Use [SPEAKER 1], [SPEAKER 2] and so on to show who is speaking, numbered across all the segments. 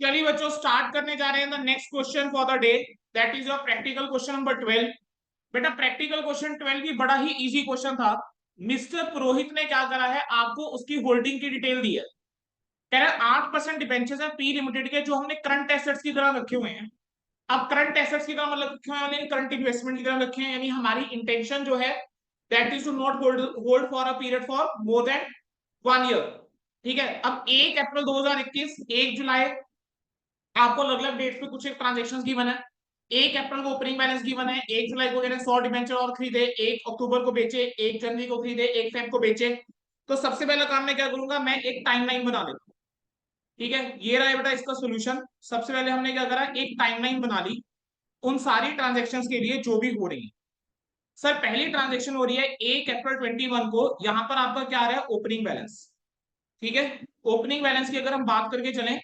[SPEAKER 1] चलिए बच्चों स्टार्ट करने जा रहे हैं the next question for the day, that is your practical question number 12। बेटा प्रैक्टिकल क्वेश्चन 12 भी बड़ा ही इजी क्वेश्चन था। मिस्टर पुरोहित ने क्या करा है, आपको उसकी होल्डिंग की डिटेल दी है। कह रहा है 8% डिबेंचर्स है पी लिमिटेड के जो हमने करंट एसेट्स की तरह रखे हुए हैं। अब करंट एसेट्स की तरह मतलब रखे हुए हैं, करंट इन्वेस्टमेंट की तरह रखे हैं, यानी हमारी इंटेंशन जो है that is to not hold for a period for more than 1 year. ठीक है, अब 1 अप्रैल 2021, 1 जुलाई आपको अलग अलग डेट पे कुछ ट्रांजेक्शन गिवन है। 1 अप्रैल को ओपनिंग बैलेंस गिवन है, 1 जुलाई को 100 डिबेंचर और खरीदे, 1 अक्टूबर को बेचे, 1 जनवरी को खरीदे, 1 फेब को बेचे। तो सबसे पहला काम मैं क्या करूंगा, मैं एक टाइमलाइन बना लेता हूँ। ठीक है, ये रहा बेटा इसका सोल्यूशन। सबसे पहले हमने क्या करा, एक टाइमलाइन बना ली उन सारी ट्रांजेक्शन के लिए जो भी हो रही है। सर पहली ट्रांजेक्शन हो रही है 1 अप्रैल 2021 को, यहां पर आपका क्या आ रहा है, ओपनिंग बैलेंस। ठीक है, ओपनिंग बैलेंस की अगर हम बात करके चलें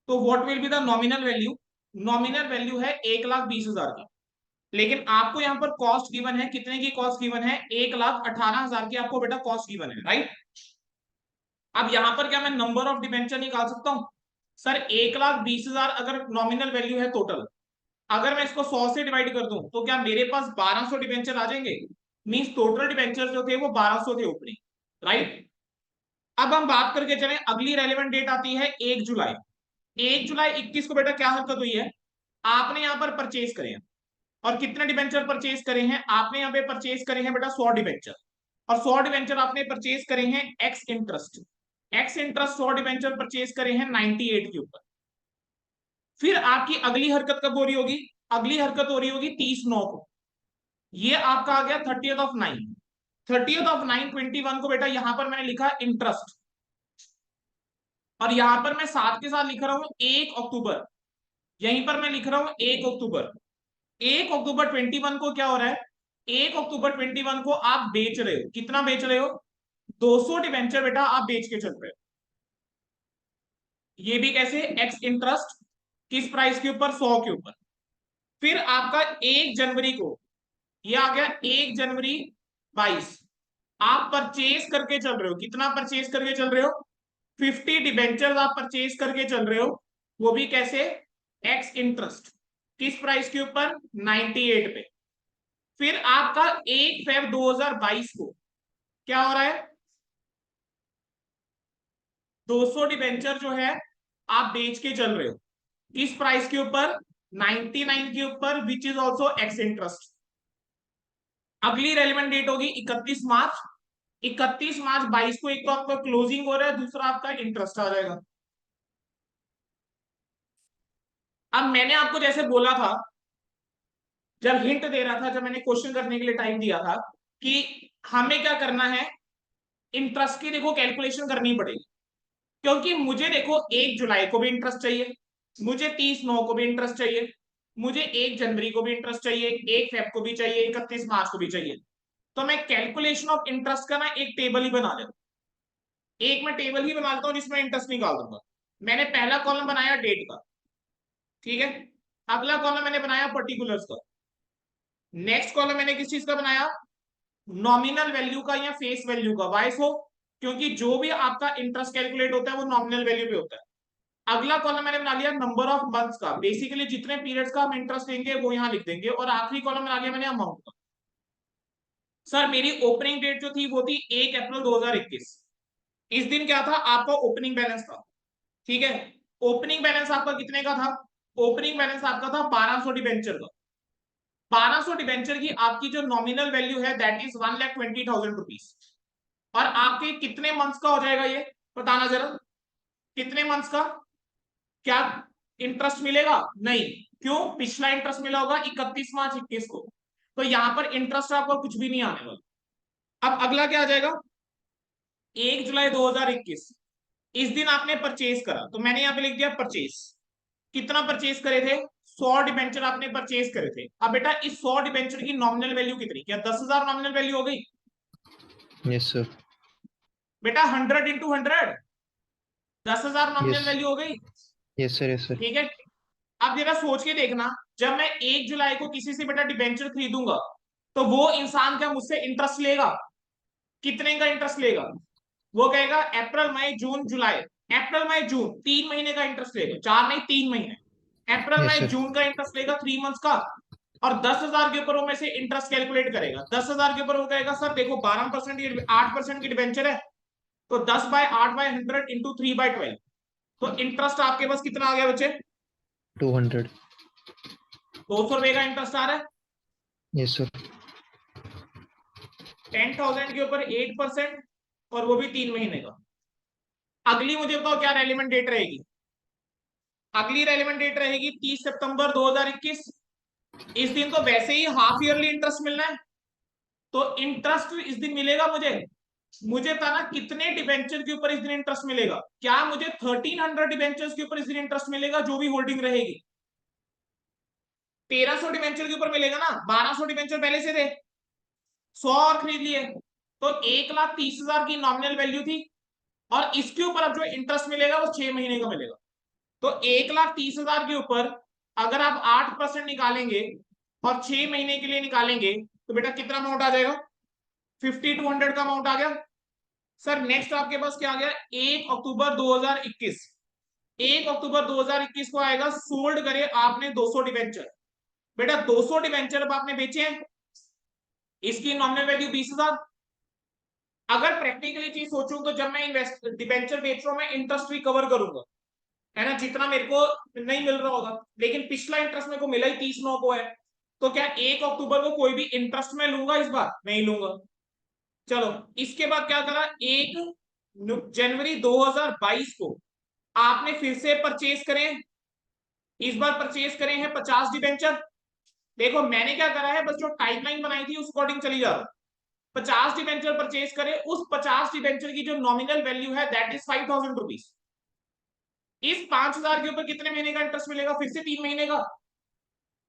[SPEAKER 1] तो what will be the nominal value. Nominal value है 1,20,000 की, लेकिन आपको यहाँ पर कॉस्ट गिवन है, कितने की कॉस्ट गिवन है, 1,18,000 की आपको बेटा कॉस्ट गिवन है, राइट। अब यहाँ पर क्या मैं नंबर ऑफ डिबेंचर निकाल सकता हूँ। सर 1,20,000 अगर नॉमिनल वैल्यू है टोटल, अगर मैं इसको 100 से डिवाइड कर दूं तो क्या मेरे पास 1200 डिबेंचर आ जाएंगे। मींस टोटल डिबेंचर जो थे वो 1200 थे ओपनिंग, राइट। अब हम बात करके चलें, अगली रेलेवेंट डेट आती है 1 जुलाई। 1 जुलाई 21 को बेटा क्या हरकत हुई है, आपने यहाँ पर परचेज करे हैं। और कितने डिबेंचर परचेज करे हैं आपने, यहाँ पे परचेज करे हैं बेटा 100 डिबेंचर। और 100 डिबेंचर आपने परचेज करे हैं x interest. X interest 100 debenture purchase करे हैं 98 के ऊपर। फिर आपकी अगली हरकत कब हो रही होगी, अगली हरकत हो रही होगी 30/9 को। ये आपका आ गया 30th ऑफ 9। 30th ऑफ 9/21 को बेटा यहां पर मैंने लिखा इंटरेस्ट, और यहां पर मैं साथ के साथ लिख रहा हूं 1 अक्टूबर। यहीं पर मैं लिख रहा हूं 1 अक्टूबर। 1 अक्टूबर 21 को क्या हो रहा है, 1 अक्टूबर 21 को आप बेच रहे हो, कितना बेच रहे हो, 200 डिवेंचर बेटा आप बेच के चल रहे हो। ये भी कैसे, एक्स इंटरेस्ट, किस प्राइस के ऊपर, 100 के ऊपर। फिर आपका 1 जनवरी को, ये आ गया 1 जनवरी 22, आप परचेज करके चल रहे हो, कितना परचेज करके चल रहे हो, 50 डिबेंचर आप परचेज करके चल रहे हो। वो भी कैसे, एक्स इंटरेस्ट, किस प्राइस के ऊपर, 98 पे। फिर आपका 1 फेब 2022 को क्या हो रहा है, 200 डिबेंचर जो है आप बेच के चल रहे हो, किस प्राइस के ऊपर, 99 के ऊपर, which is also x interest. अगली रेलिवेंट डेट होगी 31 मार्च। 31 मार्च 22 को एक तो आपका क्लोजिंग हो रहा है, दूसरा आपका इंटरेस्ट आ जाएगा। अब मैंने आपको जैसे बोला था, जब हिंट दे रहा था, जब मैंने क्वेश्चन करने के लिए टाइम दिया था, कि हमें क्या करना है, इंटरेस्ट की देखो कैलकुलेशन करनी पड़ेगी। क्योंकि मुझे देखो 1 जुलाई को भी इंटरेस्ट चाहिए, मुझे 30/9 को भी इंटरेस्ट चाहिए, मुझे 1 जनवरी को भी इंटरेस्ट चाहिए, 1 फेब को भी चाहिए, 31 मार्च को भी चाहिए। तो मैं कैलकुलेशन ऑफ इंटरेस्ट का ना एक टेबल ही बना लेता हूं, एक मैं टेबल ही बना लेता हूं जिसमें इंटरेस्ट निकाल दूंगा। मैंने पहला कॉलम बनाया डेट का, ठीक है। अगला कॉलम मैंने बनाया पर्टिकुलर्स का। नेक्स्ट कॉलम मैंने किस चीज का बनाया, नॉमिनल वैल्यू का या फेस वैल्यू का। वाई सो, क्योंकि जो भी आपका इंटरेस्ट कैलकुलेट होता है वो नॉमिनल वैल्यू पे होता है। अगला कॉलम मैंने बना लिया नंबर ऑफ मंथ्स का, बेसिकली जितने पीरियड्स का हम इंटरेस्ट देंगे वो यहां लिख देंगे। और आखिरी कॉलम बना लिया मैंने अमाउंट का। सर मेरी ओपनिंग डेट जो थी वो थी 1 अप्रैल 2021। इस दिन क्या था, आपका ओपनिंग बैलेंस था। ठीक है, ओपनिंग बैलेंस आपका कितने का था, ओपनिंग बैलेंस आपका था 1200 डिबेंचर का। 1200 डिबेंचर की आपकी जो नॉमिनल वैल्यू है दैट इज 1,20,000 रुपीज। और आपके कितने मंथ्स का हो जाएगा ये, बताना जरा, कितने मंथ्स का, क्या इंटरेस्ट मिलेगा, नहीं। क्यों, पिछला इंटरेस्ट मिला होगा 31 मार्च 21 को, तो यहां पर इंटरेस्ट आपका कुछ भी नहीं आने वाला। अब अगला क्या आ जाएगा, 1 जुलाई 2021, इस दिन आपने परचेज करा, तो मैंने यहां पे लिख दिया परचेज। कितना परचेज करे थे, 100 डिबेंचर आपने परचेज करे थे। अब बेटा इस 100 डिबेंचर की नॉमिनल वैल्यू कितनी, क्या 10,000 नॉमिनल वैल्यू हो गई,
[SPEAKER 2] यस सर,
[SPEAKER 1] बेटा 100 × 100, 10,000 नॉमिनल
[SPEAKER 2] यस,
[SPEAKER 1] वैल्यू हो गई।
[SPEAKER 2] Yes sir, yes sir.
[SPEAKER 1] ठीक है, अब जरा सोच के देखना, जब मैं 1 जुलाई को किसी से बेटा डिबेंचर खरीदूंगा तो वो इंसान क्या मुझसे इंटरेस्ट लेगा, कितने का इंटरेस्ट लेगा, वो कहेगा अप्रैल मई जून जुलाई अप्रैल मई जून 3 महीने का इंटरेस्ट लेगा, 4 नहीं 3 महीने, अप्रैल
[SPEAKER 2] यस
[SPEAKER 1] मई
[SPEAKER 2] सर।
[SPEAKER 1] जून का इंटरेस्ट लेगा 3 मंथ्स का। और 10,000 के ऊपर वो में से इंटरेस्ट कैलकुलेट करेगा। 10,000 के ऊपर वो कहेगा सर देखो 12%, 8% की डिबेंचर है, तो 10/8/100 इंटू 3/12, तो इंटरेस्ट आपके पास कितना आ गया बच्चे?
[SPEAKER 2] 200।
[SPEAKER 1] 200 रुपए का इंटरेस्ट आ रहा है।
[SPEAKER 2] Yes sir.
[SPEAKER 1] 10,000 के ऊपर 8%, और वो भी 3 महीने का। अगली मुझे बताओ क्या रेलिवेंट डेट रहेगी? अगली रेलिवेंट डेट रहेगी 30 सितंबर 2021। इस दिन तो वैसे ही हाफ ईयरली इंटरेस्ट मिलना है, तो इंटरेस्ट इस दिन मिलेगा मुझे। मुझे था ना कितने डिबेंचर के ऊपर इस दिन इंटरेस्ट मिलेगा? क्या मुझे 1300 डिबेंचर के ऊपर इस दिन इंटरेस्ट मिलेगा जो भी होल्डिंग रहेगी? 1300 डिबेंचर के ऊपर मिलेगा ना, 1200 डिबेंचर पहले से थे, 100 और खरीद लिए, तो 1,30,000 की नॉमिनल वैल्यू थी, और इसके ऊपर अब जो इंटरेस्ट मिलेगा वो 6 महीने का मिलेगा। तो 1,30,000 के ऊपर अगर आप 8% निकालेंगे और 6 महीने के लिए निकालेंगे, तो बेटा कितना अमाउंट आ जाएगा? 5,200 का अमाउंट आ गया। सर नेक्स्ट आपके पास क्या आ गया? 1 अक्टूबर 2021। 1 अक्टूबर 2021 को आएगा, सोल्ड करे आपने 200 डिवेंचर। बेटा 200 डिवेंचर अब आपने बेचे हैं, इसकी नॉमिनल वैल्यू 20,000। अगर प्रैक्टिकली चीज सोचूं तो जब मैं इन्वेस्ट डिवेंचर बेच रहा हूं, मैं इंटरेस्ट रिकवर करूंगा, है ना, जितना मेरे को नहीं मिल रहा होगा। लेकिन पिछला इंटरेस्ट मेरे को मिला ही 30/9 को है, तो क्या 1 अक्टूबर को कोई भी इंटरेस्ट में लूंगा? इस बार नहीं लूंगा। चलो, इसके बाद क्या करा, 1 जनवरी 2022 को आपने फिर से परचेज करें। इस बार परचेज करें हैं 50 डिबेंचर। देखो मैंने क्या करा है, बस जो टाइमलाइन बनाई थी उस अकॉर्डिंग चली जा रहा। 50 डिबेंचर परचेज करे, उस 50 डिबेंचर की जो नॉमिनल वैल्यू है दैट इज 5,000 रुपीज। इस 5,000 के ऊपर कितने महीने का इंटरेस्ट मिलेगा? फिर से 3 महीने का।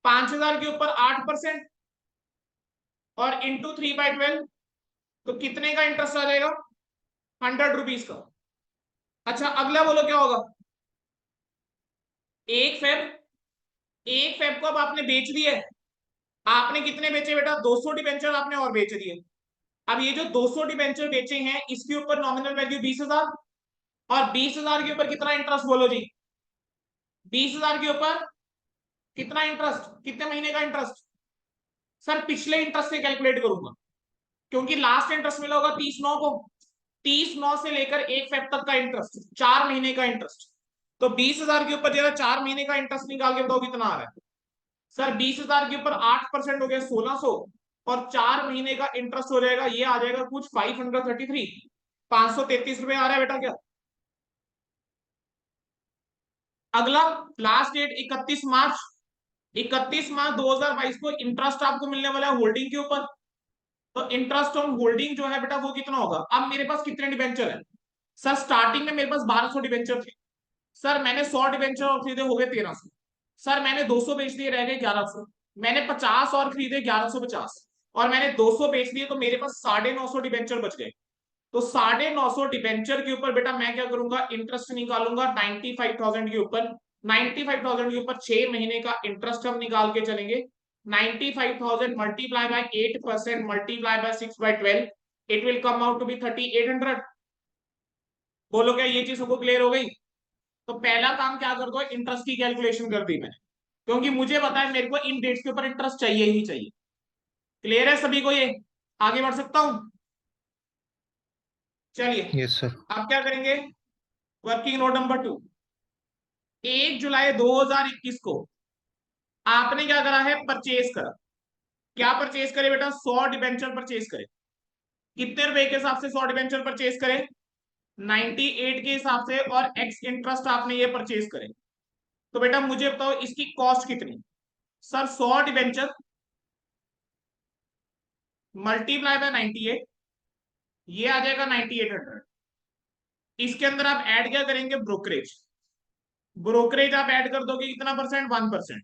[SPEAKER 1] 5,000 के ऊपर 8% और इंटू 3/12, तो कितने का इंटरेस्ट आ जाएगा? 100 रुपीज का। अच्छा अगला बोलो क्या होगा? 1 फेब, 1 फेब को अब आपने बेच दिए। आपने कितने बेचे बेटा? 200 डिबेंचर आपने और बेच दिए। अब ये जो 200 डिबेंचर बेचे हैं इसके ऊपर नॉमिनल वैल्यू 20,000, और 20,000 के ऊपर कितना इंटरेस्ट बोलो जी? 20,000 के ऊपर कितना इंटरेस्ट? कितने महीने का इंटरेस्ट? सर पिछले इंटरेस्ट से कैलकुलेट करूंगा, क्योंकि लास्ट इंटरेस्ट मिला होगा 30/9 को। 30/9 से लेकर 1 फेब तक का इंटरेस्ट, 4 महीने का इंटरेस्ट। तो 20,000 के ऊपर जरा 4 महीने का इंटरेस्ट निकाल के बताओ कितना आ रहा है? सर 20,000 के ऊपर 8% हो गया 1,600, और 4 महीने का इंटरेस्ट हो जाएगा, ये आ जाएगा कुछ 533, 533 रुपए आ रहा है बेटा क्या? अगला लास्ट डेट 31 मार्च, 31 मार्च 2022 को इंटरेस्ट आपको मिलने वाला है होल्डिंग के ऊपर। तो इंटरेस्ट ऑन होल्डिंग जो है बेटा वो कितना होगा? अब मेरे पास कितने डिबेंचर है? सर स्टार्टिंग में मेरे पास 1,200 डिबेंचर थे। सर मैंने 100 डिबेंचर और खरीदे, हो गए 1,300। सर मैंने 200 बेच दिए, रह गए 1,100। मैंने 50 और खरीदे, 1,150। और मैंने 200 बेच दिए, तो मेरे पास 950 डिबेंचर बच गए। तो 950 डिबेंचर के ऊपर बेटा मैं क्या करूंगा? इंटरेस्ट निकालूंगा 95,000 के ऊपर। 95,000 के ऊपर 6 महीने का इंटरेस्ट हम निकाल के चलेंगे। 95,000 multiply by 8% multiply by 6/12, it will come out to be 3,800। बोलो क्या ये चीज सबको क्लियर हो गई? तो पहला काम क्या कर दो, इंटरेस्ट की कैलकुलेशन कर दी मैंने, क्योंकि मुझे पता है मेरे को इन डेट्स के ऊपर इंटरेस्ट चाहिए ही चाहिए। क्लियर है सभी को ये? आगे बढ़ सकता हूं? चलिए,
[SPEAKER 2] यस सर।
[SPEAKER 1] अब क्या करेंगे? Working note number 2। 1 जुलाई 2021 को आपने क्या करा है? परचेज करा। क्या परचेज करे बेटा? 100 डिबेंचर परचेज करे। कितने रुपए के हिसाब से 100 डिबेंचर परचेज करे? 98 के हिसाब से, और एक्स इंटरेस्ट आपने ये परचेज करे। तो बेटा मुझे बताओ इसकी कॉस्ट कितनी? सर 100 डिबेंचर मल्टीप्लाई बाय 98, ये आ जाएगा 9,800। इसके अंदर आप ऐड क्या करेंगे? ब्रोकरेज। ब्रोकरेज आप ऐड कर दोगे कितना परसेंट? 1%।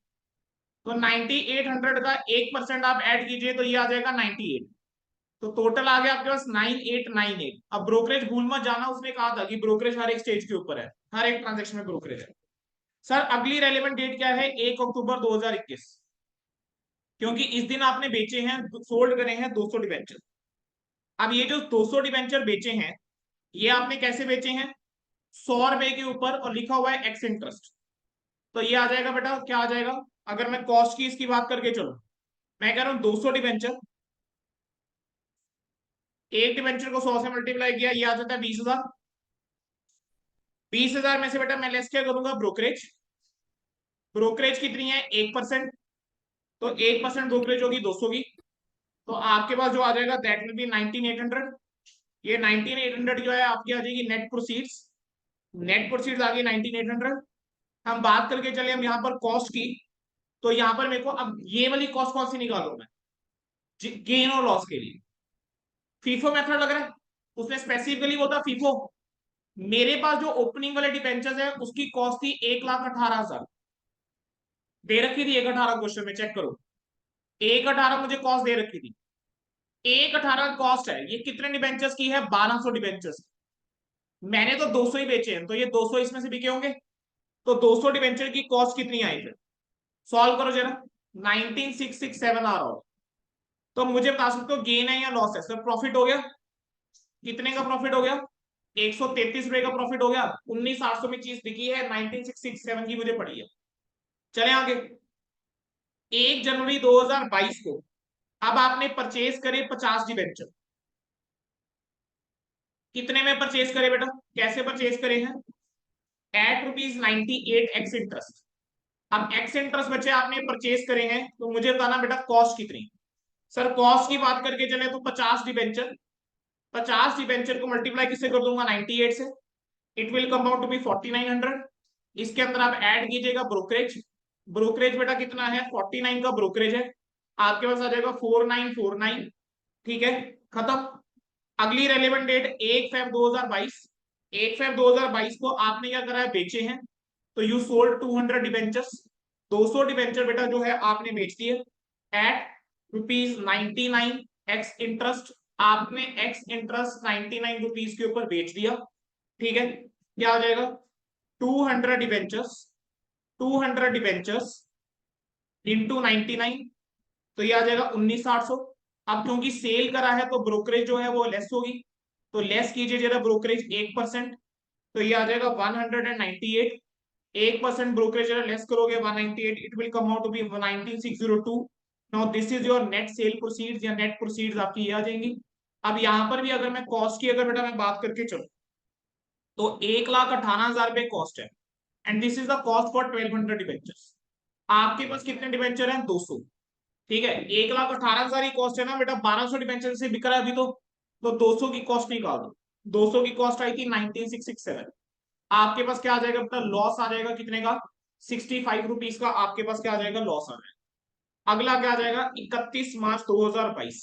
[SPEAKER 1] तो 9,800 का 1% आप ऐड कीजिए, तो ये आ जाएगा 98। तो टोटल आ गया आपके पास 9,898। अब ब्रोकरेज भूल मत जाना, उसने कहा था कि ब्रोकरेज हर एक स्टेज के ऊपर है, हर एक ट्रांजेक्शन में ब्रोकरेज है। सर अगली रेलेवेंट डेट क्या है? 1 अक्टूबर 2021, क्योंकि इस दिन आपने बेचे हैं, सोल्ड करे हैं 200 डिबेंचर। अब ये जो 200 डिबेंचर बेचे हैं, ये आपने कैसे बेचे हैं? 100 रुपए के ऊपर और लिखा हुआ है एक्स इंटरेस्ट, तो ये आ जाएगा बेटा, क्या आ जाएगा? अगर मैं कॉस्ट की इसकी बात करके चलो, मैं कह रहा हूँ 200 डिवेंचर, एक डिवेंचर को 100 से मल्टीप्लाई किया, ये आ जाता है 20,000। 20,000 में से बेटा मैं लेस क्या करूंगा? ब्रोकरेज। ब्रोकरेज कितनी है? 1%। तो 1% ब्रोकरेज होगी 200 की। तो आपके पास जो आ जाएगा दैट विल बी 19,800। ये 19,800 जो है आपकी आ जाएगी नेट प्रोसीड्स। नेट प्रोसीड्स आ गई 19,800। हम बात करके चले हम यहाँ पर कॉस्ट की, तो यहाँ पर मेरे को अब ये वाली कॉस्ट कौन सी निकालू मैं? गेन और लॉस के लिए फीफो मेथड लग रहा है, उसमें स्पेसिफिकली वो था फीफो। मेरे पास जो ओपनिंग वाले डिबेंचर्स है उसकी कॉस्ट थी 1,18,000, दे रखी थी 1,18 क्वेश्चन में, चेक करो। 1,18 मुझे कॉस्ट दे रखी थी। 1,18 कॉस्ट है, ये कितने डिबेंचर्स की है? 1,200 डिबेंचर्स। मैंने तो 200 ही बेचे हैं, तो ये 200 इसमें से बिके होंगे। तो 200 डिबेंचर की कॉस्ट कितनी आई फिर? सॉल्व करो जरा। 19,667 आ रहा हो, तो मुझे बता सकते हो गेन है या लॉस है? सर प्रॉफिट हो गया। कितने का प्रॉफिट हो गया? 133 रुपए का प्रॉफिट हो गया। 19,800 में चीज बिकी है, 19,667 की मुझे पड़ी है। चले आगे। 1 जनवरी 2022 को अब आपने परचेज करे 50 डिबेंचर। कितने में परचेज करे बेटा? कैसे परचेज करे हैं? At ₹98 ex interest. अब एक्स इंटरेस्ट बच्चे आपने परचेज करे हैं, तो मुझे बताना बेटा कॉस्ट कितनी? सर कॉस्ट की बात करके चले तो 50 डिबेंचर, 50 डिबेंचर को मल्टीप्लाई किससे कर दूंगा? 98 से। It will come out to be 4,900। इसके अंदर आप ऐड कीजिएगा ब्रोकरेज। ब्रोकरेज बेटा कितना है? 49 का ब्रोकरेज है। आपके पास आ जाएगा 4,949। ठीक है, खत्म। अगली रेलेवेंट डेट 1 फेब 2022। 1 फेब 2022 को आपने क्या करा है? बेचे हैं। तो यू सोल्ड 200 डिबेंचर्स। 200 डिबेंचर बेटा जो है आपने बेच दिए एट ₹99 एक्स इंटरेस्ट। आपने एक्स इंटरेस्ट 99 रुपीज के ऊपर बेच दिया। ठीक है, क्या हो जाएगा? 200 डिबेंचर्स, 200 डिबेंचर्स इंटू 99, तो ये आ जाएगा 19,800। अब क्योंकि सेल करा है तो ब्रोकरेज जो है वो लेस होगी, तो लेस कीजिए जरा ब्रोकरेज 1%, तो ये आ जाएगा 198। 1% ब्रोकरेज जरा लेस करोगे 198, it will come out to be 19,602। Now this is your net sale proceeds या नेट प्रोसीड्स आपकी ये आ जाएंगी। अब यहाँ पर भी अगर मैं कॉस्ट की अगर बेटा मैं बात करके चलूं, तो 1,18,000 रुपए कॉस्ट है, and this is the cost for 1,200 debentures. आपके पास कितने डिबेंचर हैं? 200। ठीक है, 1,18,000 ही कॉस्ट है ना बेटा, 1,200 डिबेंचर से बिक रहा है अभी तो 200 की कॉस्ट निकाल दो। 200 की कॉस्ट आई थी 19,667। आपके पास क्या आ जाएगा बेटा? लॉस आ जाएगा कितने का? 65 रुपीज का आपके पास क्या आ जाएगा? लॉस आ जाएगा। अगला क्या आ जाएगा? 31 मार्च 2022।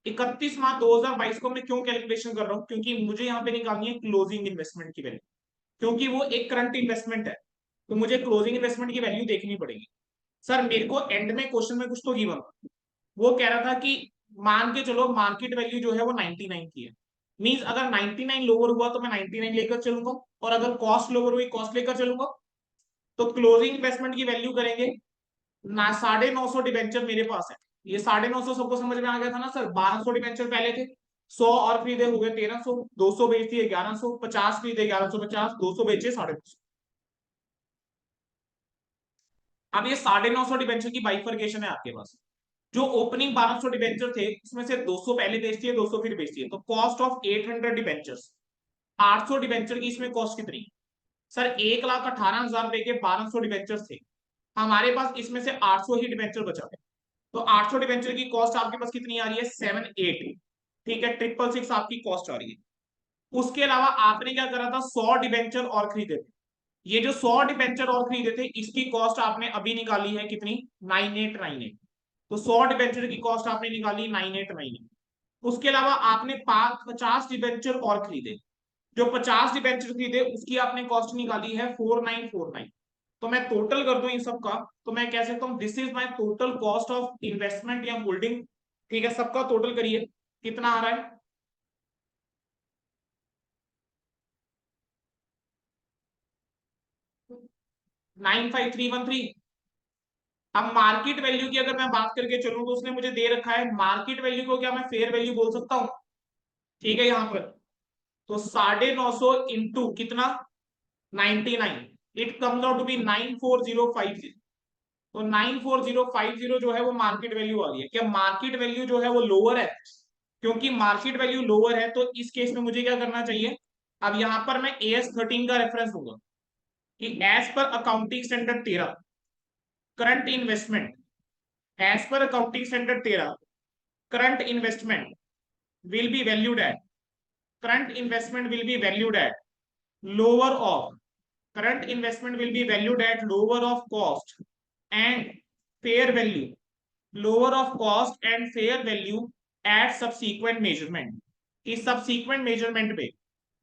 [SPEAKER 1] 31 मार्च 2022 को मैं क्यों कैलकुलेशन कर रहा हूं? क्योंकि मुझे यहाँ पे निकालनी है क्लोजिंग इन्वेस्टमेंट की वैल्यू, क्योंकि वो एक करंट इन्वेस्टमेंट है, तो मुझे क्लोजिंग इन्वेस्टमेंट की वैल्यू देखनी पड़ेगी। सर मेरे को एंड में क्वेश्चन में कुछ तो गिवन, वो कह रहा था कि मान के चलो मार्केट वैल्यू जो है वो 99 की है। मींस अगर 99 लोअर हुआ तो मैं 99 लेकर चलूंगा, और अगर कॉस्ट लोअर हुई कॉस्ट लेकर चलूंगा। तो क्लोजिंग इन्वेस्टमेंट की वैल्यू करेंगे ना, 950 डिबेंचर मेरे पास है। ये 950 सबको समझ में आ गया था ना सर? 1,200 डिबेंचर पहले थे, 100 और खरीदे हो गए 1,300, 200 बेच दिए 1,100, 50 खरीदे 1,150, 200 बेचे 950। अब ये 950 डिबेंचर की बाइफर्केशन है आपके पास। जो ओपनिंग 1,200 डिबेंचर थे उसमें से 200 पहले बेच दिए, 200 फिर बेच दिए, तो कॉस्ट ऑफ 800 डिबेंचर्स, 800 डिबेंचर की इसमें कॉस्ट कितनी? सर 1,18,000 रुपए के 1,200 डिबेंचर थे, हमारे पास इसमें से 800 ही डिबेंचर बचा है। तो 800 डिबेंचर की कॉस्ट आपके पास कितनी आ रही है? 780। ठीक है, 666 आपकी कॉस्ट आ रही है। उसके अलावा आपने क्या करा था? 100 डिबेंचर और खरीदे थे। ये जो 100 डिबेंचर और खरीदे थे इसकी कॉस्ट आपने अभी निकाली है कितनी? 9898। तो 100 डिबेंचर की कॉस्ट आपने निकाली 9898। उसके अलावा आपने 50 डिबेंचर और खरीदे, जो 50 डिबेंचर खरीदे उसकी आपने कॉस्ट निकाली है 4949। तो मैं टोटल कर दूं इन सब का, तो मैं कह सकता हूं this is my total cost of investment या होल्डिंग। ठीक है, सबका टोटल करिए कितना आ रहा है? 95,313। अब मार्केट वैल्यू की अगर मैं बात करके चलूं तो उसने मुझे दे रखा है मार्केट वैल्यू को, क्या मैं फेयर वैल्यू बोल सकता हूं? ठीक है, यहां पर तो 950 इंटू कितना? 99, it comes out to be 94050। तो 94050 जो है वो मार्केट वैल्यू आ गई है। क्या मार्केट वैल्यू जो है वो लोअर है? क्योंकि मार्केट वैल्यू लोअर है तो इस केस में मुझे क्या करना चाहिए, अब यहां पर मैं AS13 का रेफरेंस दूंगा कि as per accounting standard 13 current investment, as per accounting standard 13 current investment will be valued at, current investment will be valued at lower of, current investment will be valued at lower of cost and fair value, lower of cost and fair value at subsequent measurement। इस subsequent measurement पे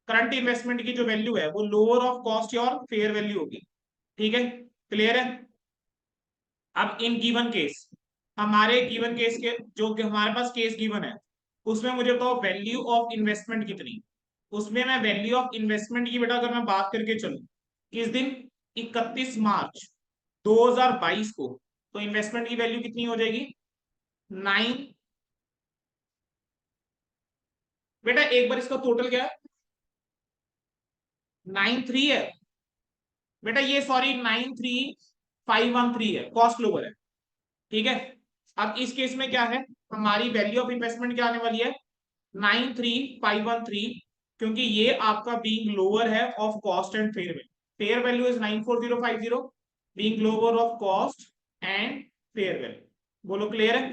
[SPEAKER 1] current investment की जो value है वो lower of cost और fair value होगी। ठीक है, क्लियर है? अब इन गिवन केस, हमारे गिवन केस के जो हमारे पास केस गिवन है उसमें मुझे बताओ वैल्यू ऑफ इन्वेस्टमेंट कितनी। उसमें मैं वैल्यू ऑफ इन्वेस्टमेंट की बेटा अगर मैं बात करके चलूं किस दिन, 31 मार्च 2022 को, तो इन्वेस्टमेंट की वैल्यू कितनी हो जाएगी, 9। बेटा एक बार इसका टोटल क्या है, 93 है बेटा, ये सॉरी 93513 है, कॉस्ट लोअर है। ठीक है, अब इस केस में क्या है, हमारी वैल्यू ऑफ इन्वेस्टमेंट क्या आने वाली है, 93513, क्योंकि ये आपका बीइंग लोअर है of cost and fair value. Fair value is 94050, being lower of cost and fair value. बोलो क्लियर है?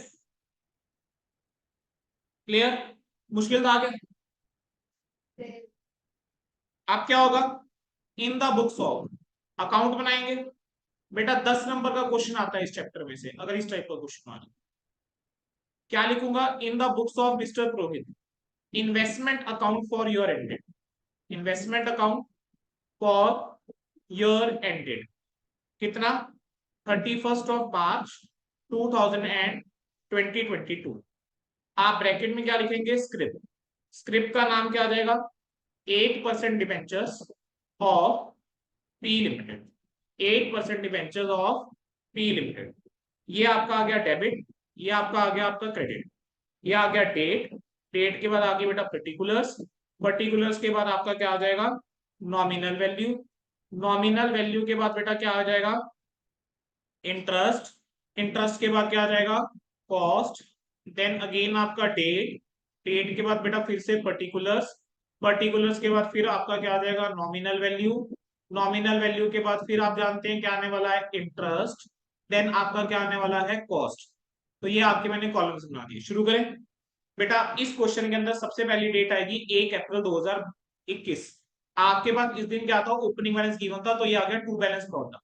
[SPEAKER 1] क्लियर? मुश्किल था आगे? अब क्या होगा, in the books of, account बनाएंगे। बेटा 10 नंबर का क्वेश्चन आता है इस चैप्टर में से, अगर इस टाइप का क्वेश्चन आ जाए क्या लिखूंगा, in the books of mister Purohit, investment account for your ended, investment account for year ended, कितना, 31 मार्च 2022। आप ब्रैकेट में क्या लिखेंगे, स्क्रिप्ट, स्क्रिप्ट का नाम क्या आ जाएगा, 8% debentures of P limited, 8% debentures of P limited. ये आपका आ गया डेबिट, ये आपका आ गया आपका क्रेडिट, ये आ गया डेट, डेट के बाद आ गया बेटा पर्टिकुलर्स, पर्टिकुलर्स के बाद आपका क्या आ जाएगा, नॉमिनल वैल्यू, नॉमिनल वैल्यू के बाद बेटा क्या आ जाएगा, इंटरेस्ट, इंटरेस्ट के बाद क्या आ जाएगा, कॉस्ट, देन अगेन आपका डेट, डेट के बाद बेटा फिर से पर्टिकुलर्स, पर्टिकुलर्स के बाद फिर आपका क्या आ जाएगा, नॉमिनल वैल्यू, नॉमिनल वैल्यू के बाद फिर आप जानते हैं क्या आने वाला है, इंटरेस्ट, देन आपका क्या आने वाला है, कॉस्ट। तो ये आपके मैंने कॉलम्स बना दिए। शुरू करें बेटा, इस क्वेश्चन के अंदर सबसे पहली डेट आएगी 1 अप्रैल 2021। आपके पास इस दिन क्या था, ओपनिंग बैलेंस गिवन था, तो ये आ गया टू बैलेंस प्लॉट था।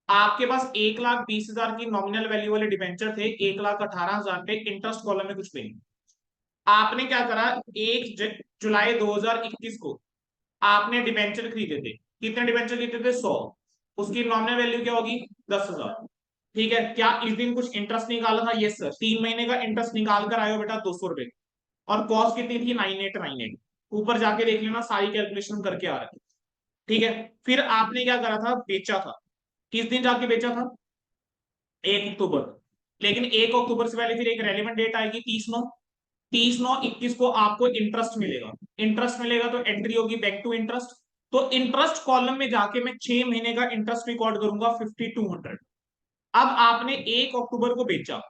[SPEAKER 1] आपके पास 1,20,000 की नॉमिनल वैल्यू वाले डिबेंचर थे, 1,18,000 पे, इंटरेस्ट कॉलम में कुछ नहीं। आपने क्या करा, 1 जुलाई 2021 को आपने डिबेंचर खरीदे थे, कितने डिबेंचर खरीदे थे, 100, उसकी नॉमिनल वैल्यू क्या होगी, 10,000। ठीक है, क्या इस दिन कुछ इंटरेस्ट निकाला था, यस सर, 3 महीने का इंटरेस्ट निकाल कर आयो बेटा 200 रुपए, और कॉस्ट कितनी थी, 9898। ऊपर जाके देख लेना, सारी कैलकुलेशन करके आ रही है। ठीक है, फिर आपने क्या करा था, बेचा था, किस दिन जाके बेचा था, 1 अक्टूबर। लेकिन 1 अक्टूबर से पहले फिर एक रेलिवेंट डेट आएगी, 30/9, 30/9/21 को आपको इंटरेस्ट मिलेगा, इंटरेस्ट मिलेगा तो एंट्री होगी बैक टू इंटरेस्ट। तो इंटरेस्ट कॉलम में जाके मैं 6 महीने का इंटरेस्ट रिकॉर्ड करूंगा 5200। अब आपने 1 अक्टूबर को बेचा,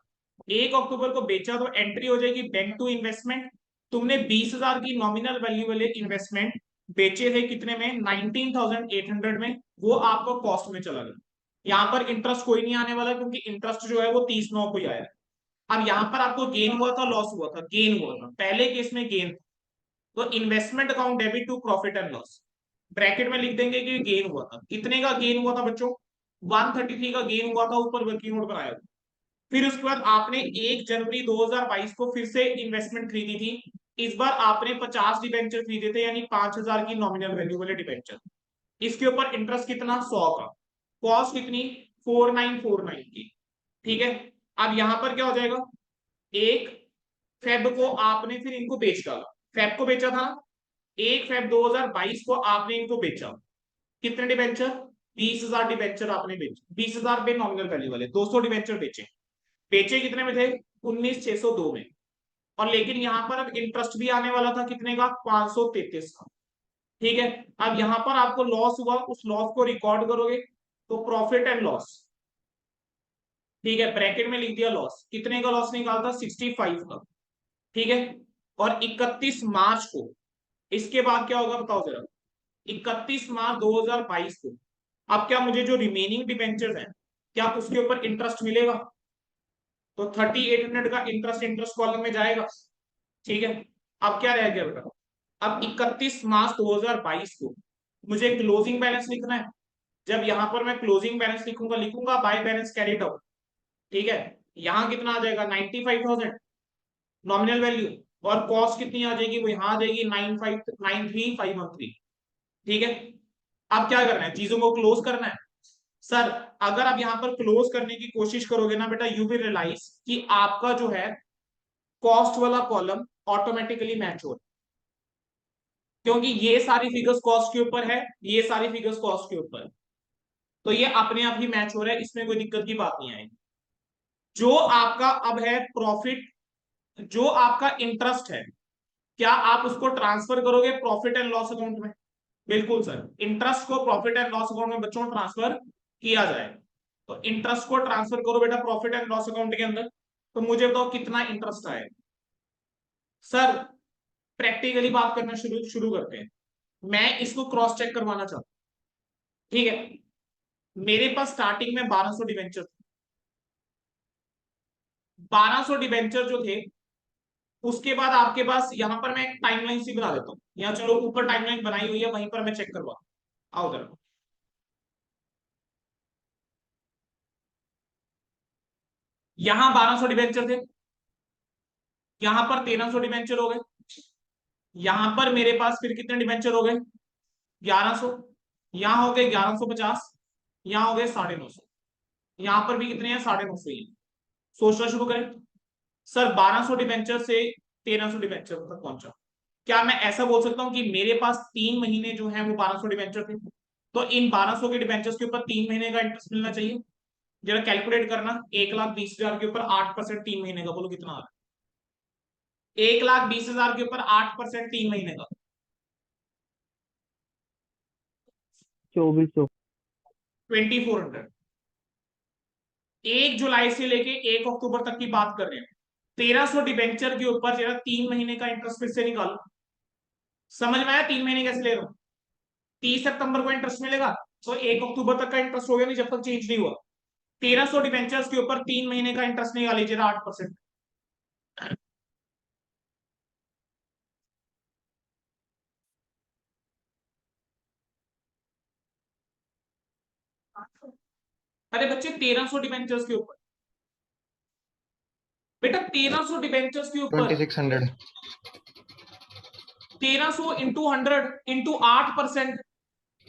[SPEAKER 1] 1 अक्टूबर को बेचा तो एंट्री हो जाएगी बैंक टू इन्वेस्टमेंट। तुमने 20,000 की नॉमिनल वैल्यू वाले इन्वेस्टमेंट बेचे थे कितने में, 19,800 में, वो आपको कॉस्ट में चला गया। यहां पर इंटरेस्ट कोई नहीं आने वाला क्योंकि इंटरेस्ट जो है वो 30/9 को ही आया। अब यहां पर आपको गेन हुआ था, लॉस हुआ था, गेन हुआ था, पहले केस में गेन। तो investment account debit to profit and loss, bracket में लिख देंगे कि गेन हुआ था, कितने का गेन हुआ था बच्चों, 133 का गेन हुआ था, ऊपर वर्किंग नोट बनाया। फिर उसके बाद आपने 1 जनवरी 2022 को फिर से इन्वेस्टमेंट खरीदी थी, इस बार आपने 50 डिबेंचर खरीदे थे, यानी 5,000 की नॉमिनल वैल्यू वाले डिबेंचर। इसके ऊपर इंटरेस्ट कितना, 100 का, कॉस्ट कितनी, 4949 की। ठीक है, अब यहां पर क्या हो जाएगा, 1 फेब को आपने फिर इनको बेच डाला, फेब को बेचा था ना, 1 फेब 2022 को आपने इनको बेचा, कितने डिबेंचर, 20,000 डिबेंचर आपने बेचे, 20,000 पे नॉमिनल वैल्यू वाले 200 डिबेंचर बेचे, बेचे कितने में थे, 19,602 में। और लेकिन यहां पर अब इंटरेस्ट भी आने वाला था कितने का, 533 का। ठीक है। अब यहां पर आपको लॉस हुआ, उस लॉस को रिकॉर्ड करोगे, तो प्रॉफिट एंड लॉस, ठीक है, ब्रैकेट में लिख दिया लॉस। कितने का लॉस निकालता? 65 का, ठीक है। और 31 मार्च को, इसके बाद क्या होगा बताओ जरा, 31 मार्च 2022 को, अब क्या मुझे जो रिमेनिंग डिबेंचर्स हैं, क्या उसके ऊपर इंटरेस्ट मिलेगा? तो 3800 का इंटरेस्ट इंटरेस्ट कॉलम में जाएगा, ठीक है। अब क्या रह गया बेटा, अब 31 मार्च 2022 को मुझे क्लोजिंग बैलेंस लिखना है। जब यहां पर मैं क्लोजिंग बैलेंस लिखूंगा, लिखूंगा बाय बैलेंस कैरिड आउट, ठीक है। यहां कितना आ जाएगा? 95,000 नॉमिनल वैल्यू, और कॉस्ट कितनी आ जाएगी? वो यहां आ जाएगी 9,3513, ठीक है। अब क्या करना है? चीजों को क्लोज करना है। सर अगर आप यहां पर क्लोज करने की कोशिश करोगे ना बेटा, यू विल रियलाइज कि आपका जो है कॉस्ट वाला कॉलम ऑटोमेटिकली मैच हो, क्योंकि ये सारी फिगर्स कॉस्ट के ऊपर है, ये सारी फिगर्स कॉस्ट के ऊपर है, तो ये अपने आप ही मैच हो रहा है, इसमें कोई दिक्कत की बात नहीं आएगी। जो आपका अब है प्रॉफिट, जो आपका इंटरेस्ट है, क्या आप उसको ट्रांसफर करोगे प्रॉफिट एंड लॉस अकाउंट में? बिल्कुल सर, इंटरेस्ट को प्रॉफिट एंड लॉस अकाउंट में बच्चों ट्रांसफर किया जाए। तो इंटरेस्ट को ट्रांसफर करो बेटा प्रॉफिट एंड लॉस अकाउंट के अंदर। तो मुझे बताओ कितना इंटरेस्ट आए? सर प्रैक्टिकली बात करना शुरू शुरू करते हैं। मैं इसको क्रॉस चेक करवाना चाहता हूं, ठीक है। मेरे पास स्टार्टिंग में 1200 डिवेंचर थे। 1200 डिवेंचर जो थे, उसके बाद आपके पास, यहां पर मैं एक टाइमलाइन सी बना देता हूँ, यहाँ चलो ऊपर टाइमलाइन बनाई हुई है, वहीं पर मैं चेक करवा, आओ उधर। यहां 1200 डिवेंचर थे, यहां पर 1300 डिवेंचर हो गए, यहां पर मेरे पास फिर कितने डिवेंचर हो गए? 1100। यहां हो गए 1150, यहां हो गए 950, यहां पर भी कितने हैं? 950 ही हैं। सोचना शुरू करें। सर 1200 डिवेंचर से 1300 डिवेंचर तक पहुंचा, क्या मैं ऐसा बोल सकता हूं कि मेरे पास 3 महीने जो है वो 1200 डिवेंचर थे, तो इन 1200 के डिवेंचर्स के ऊपर 3 महीने का इंटरेस्ट मिलना चाहिए? जरा कैलकुलेट करना, 1,20,000 के ऊपर 8% 3 महीने का, बोलो कितना आ रहा है? 1,20,000 के ऊपर 8% 3 महीने का,
[SPEAKER 2] 2400।
[SPEAKER 1] 2,400। 1 जुलाई से लेके 1 अक्टूबर तक की बात कर रहे हैं, 1,300 डिवेंचर के ऊपर जरा 3 महीने का इंटरेस्ट फिर से निकालो। समझ में आया 3 महीने कैसे ले रहा हूं? 30 सितंबर को इंटरेस्ट मिलेगा, तो 1 अक्टूबर तक का इंटरेस्ट हो गया नहीं जब तक चेंज नहीं हुआ। 1,300 डिवेंचर्स के ऊपर 3 महीने का इंटरेस्ट निकाल लीजिए 8%। अरे बच्चे 1,300 डिवेंचर्स के ऊपर, बेटा 1,300 डिवेंचर्स के ऊपर
[SPEAKER 2] 2600।
[SPEAKER 1] 1,300 इंटू 100 इंटू 8%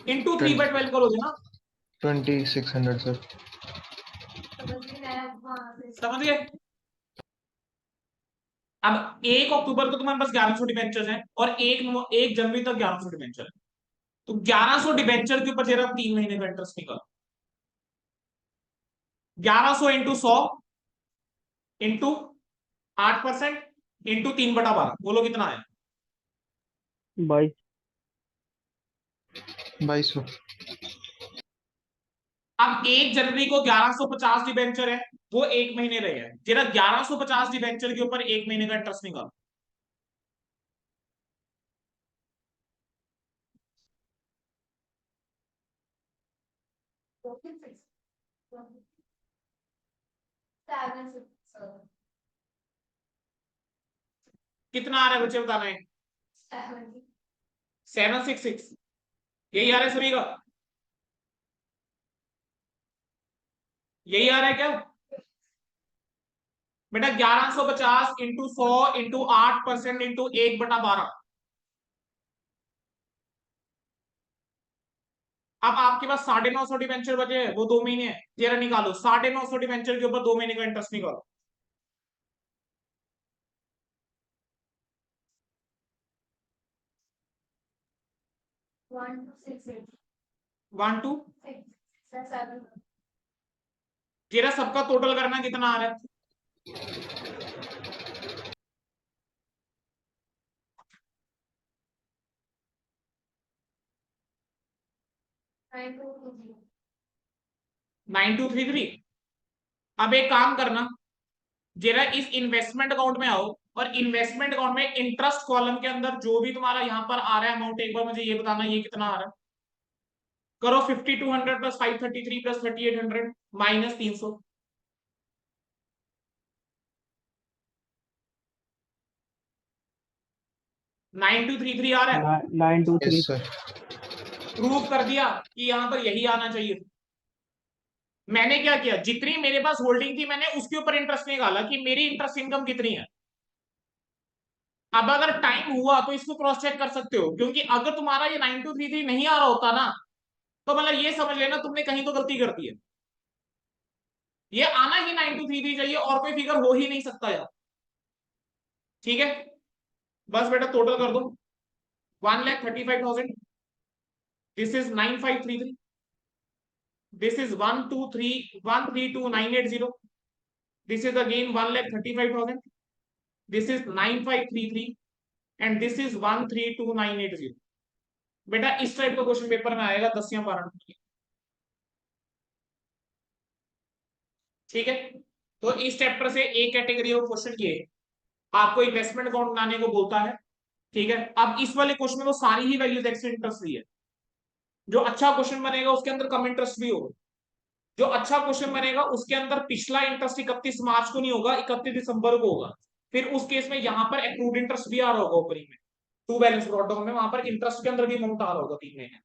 [SPEAKER 1] इंटू 3/12 करोगे ना?
[SPEAKER 2] 2600 सर।
[SPEAKER 1] समझ गए? अब 1 अक्टूबर को तुम्हारे पास 1,100 डिवेंचर हैं, और 1 जनवरी तक 1,100 डिवेंचर है, तो 1,100 डिवेंचर के ऊपर जरा 3 महीने का इंटरेस्ट निकालो। 1,100 इंटू 100 इंटू 8% इंटू 3/12, बोलो कितना है?
[SPEAKER 2] 22। 2200।
[SPEAKER 1] अब 1 जनवरी को 1,150 डिवेंचर है, वो 1 महीने रहे हैं, जरा 1,150 डिवेंचर के ऊपर 1 महीने का इंटरेस्ट निकालो।
[SPEAKER 3] 7
[SPEAKER 1] कितना आ रहा है बच्चे बताना है? 766, यही आ रहा है सभी का? यही आ रहा है क्या बेटा? 1,150 इंटू 100 इंटू 8% इंटू 1/12। अब आपके पास 950 डिवेंचर बचे हैं, वो 2 महीने है, जरा निकालो 950 डिवेंचर के ऊपर 2 महीने का इंटरेस्ट निकालो। 1 2, जरा सबका टोटल करना कितना आ रहा है? 9233। अब एक काम करना, जरा इस इन्वेस्टमेंट अकाउंट में आओ और इन्वेस्टमेंट अकाउंट में इंटरेस्ट कॉलम के अंदर जो भी तुम्हारा यहाँ पर आ रहा है अमाउंट, एक बार मुझे ये बताना ये कितना आ रहा है। करो 5200 प्लस 533 प्लस 3800 माइनस 300। 9233 आ रहा है।
[SPEAKER 2] 923 Yes, sir.
[SPEAKER 1] प्रूव कर दिया कि यहाँ पर यही आना चाहिए। मैंने क्या किया, जितनी मेरे पास होल्डिंग थी मैंने उसके ऊपर इंटरेस्ट निकाला कि मेरी इंटरेस्ट इनकम कितनी है। अब अगर टाइम हुआ तो इसको क्रॉस चेक कर सकते हो, क्योंकि अगर तुम्हारा ये 9233 नहीं आ रहा होता ना, तो मतलब ये समझ लेना तुमने कहीं तो गलती कर दी है। ये आना ही 9233 चाहिए, और कोई फिगर हो ही नहीं सकता यार। ठीक है, बस बेटा टोटल कर दो। 1,35,000, this is 9533, this is 1,231,32980, this is again 1,35,000, this is 9533 and this is 1,32980। बेटा इस टाइप का क्वेश्चन पेपर में आएगा 10 या 12 नंबर। ठीक है, तो इस चैप्टर से एक कैटेगरी ऑफ क्वेश्चन ये आपको इन्वेस्टमेंट अकाउंट बनाने को बोलता है। ठीक है, अब इस वाले क्वेश्चन में तो सारी ही वैल्यूज एक्स इंटरेस्ट दी है। जो अच्छा क्वेश्चन बनेगा उसके अंदर कम इंटरेस्ट भी होगा। जो अच्छा क्वेश्चन बनेगा उसके अंदर पिछला इंटरेस्ट 31 मार्च को नहीं होगा, 31 दिसंबर को होगा। फिर उस केस में यहाँ पर एक्रूड इंटरेस्ट भी आ रहा होगा ओपनिंग में, टू बैलेंस ब्रॉट डाउन में वहां पर इंटरेस्ट के अंदर भी अमाउंट आ रहा होगा 3 महीने।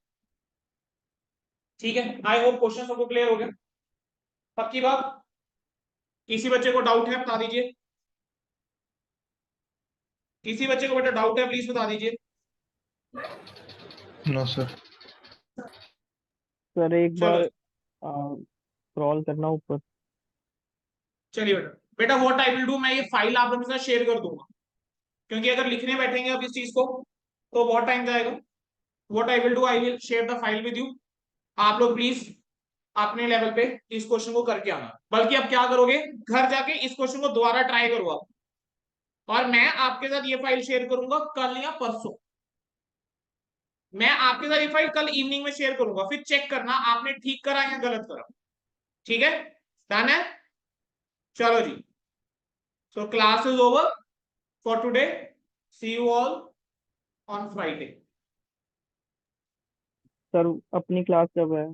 [SPEAKER 1] ठीक है, आई होप क्वेश्चन सबको क्लियर हो गया। पक्की बात, किसी बच्चे को डाउट है बता दीजिए। किसी बच्चे को बेटा डाउट है प्लीज बता दीजिए।
[SPEAKER 2] No, sir.
[SPEAKER 3] सर एक
[SPEAKER 1] चलो
[SPEAKER 3] बार स्क्रॉल करना ऊपर।
[SPEAKER 1] चलिए बेटा, बेटा व्हाट आई विल डू, मैं ये फाइल आप लोगों के साथ शेयर कर दूंगा, क्योंकि अगर लिखने बैठेंगे अब इस चीज को तो बहुत टाइम जाएगा। What I will do, I will share the file with you. आप लोग प्लीज अपने लेवल पे इस क्वेश्चन को करके आना, बल्कि अब क्या करोगे, घर जाके इस क्वेश्चन को दोबारा ट्राई करो आप, और मैं आपके साथ ये फाइल शेयर करूंगा कल या परसों। मैं आपके साथ ये फाइल कल इवनिंग में शेयर करूंगा, फिर चेक करना आपने ठीक करा या गलत करा। ठीक है, डन है। चलो जी, so class is over for today, see you all on Friday.
[SPEAKER 3] Sir अपनी क्लास जब है?